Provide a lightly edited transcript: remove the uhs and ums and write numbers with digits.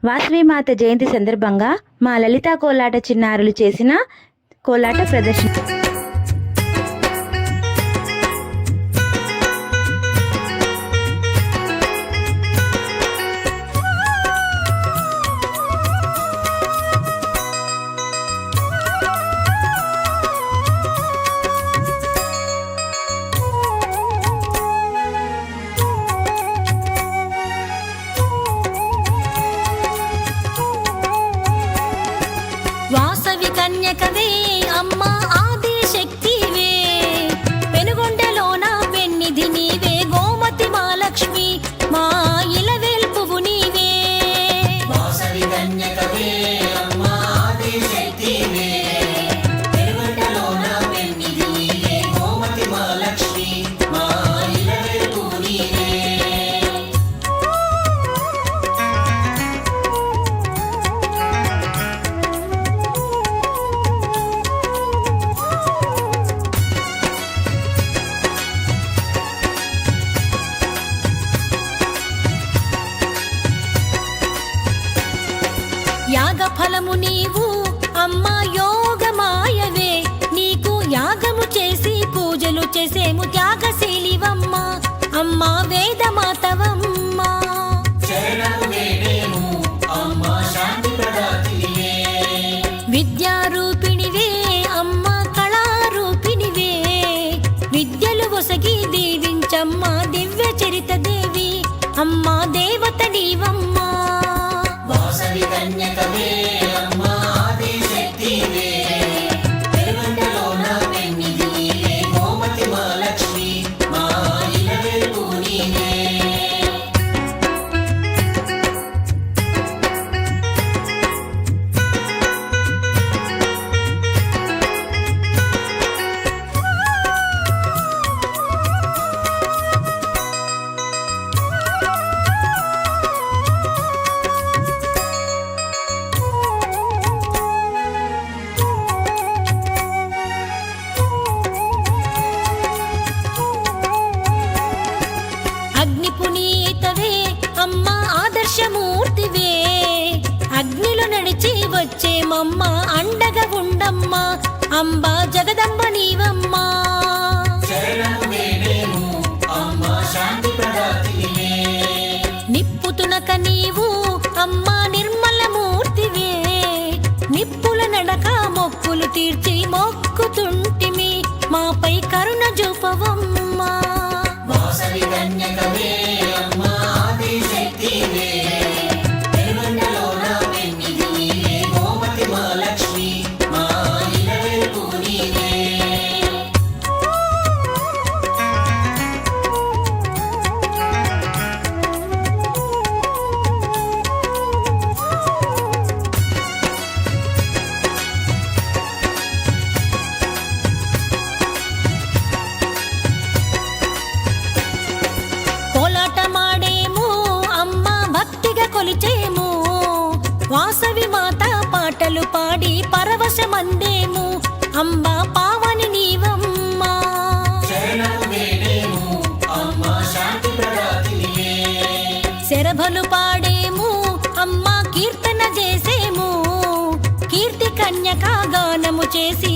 వాసవిమాత జయంతి సందర్భంగా మా లలితా కోలాట చిన్నారులు చేసిన కోలాట ప్రదర్శన. వాసవి కన్యకవే అమ్మా ఆది శక్తివే, పెనుగొండలోన వెన్నిధి నీవే, గోమతి మహాలక్ష్మి మా ఇలవేల్పువు నీవే. వాసవి కన్యకవే అమ్మా ఆది శక్తివే, పెనుగొండలోన వెన్నిధి నీవే, గోమతి మహాలక్ష్మి మా ఇలవేల్పువు నీవే. యాగ ఫలము నీవు అమ్మా యోగమాయవే, నీకు యాగము చేసి పూజలు చేసేము త్యాగశీలివమ్మా, అమ్మా వేదమాతవమ్మా. శరణము వేడేము అమ్మా శాంతి ప్రదాతివే, విద్యారూపిణివే అమ్మా కళారూపిణివే, విద్యలు ఒసగి దీవించమ్మా దివ్య చరిత దేవి, అమ్మా దేవత నీవమ్మా. వాసవి కన్యకవే అమ్మా ఆది శక్తివే, పెనుగొండలోన వెన్నిధి నీవే, గోమతి మహాలక్ష్మి మా ఇలవేల్పువు నీవే. అగ్ని పునీతవే అమ్మా ఆదర్శమూర్తివే, అగ్నిలో నడిచి వచ్చేమమ్మ అండగా ఉండమ్మా, అంబా జగదంబ నీవమ్మా. శరణము వేడేము అమ్మా శాంతి ప్రదాతివే, నిప్పుతునక నీవు అమ్మా నిర్మలమూర్తివే, నిప్పుల నడక మొక్కులు తీర్చి మొక్కుతుంటిమి, మాపై కరుణ చూపవమ్మా. వాసవి కన్యకవే అమ్మా ఆది శక్తివే, పెనుగొండలోన వెన్నిధి నీవే, గోమతి మహాలక్ష్మి మా ఇలవేల్పువు నీవే. కోలాటమాడేము అమ్మా భక్తిగా కొలిచేము, వాసవి మాత పాటలు పాడి పరవశమందేము, అంబా పావని నీవమ్మా. శరణము వేడేము అమ్మా శాంతి ప్రదాతివే, శరభలు పాడేము అమ్మా కీర్తన చేసేము, కీర్తి కన్యకా గానము చేసి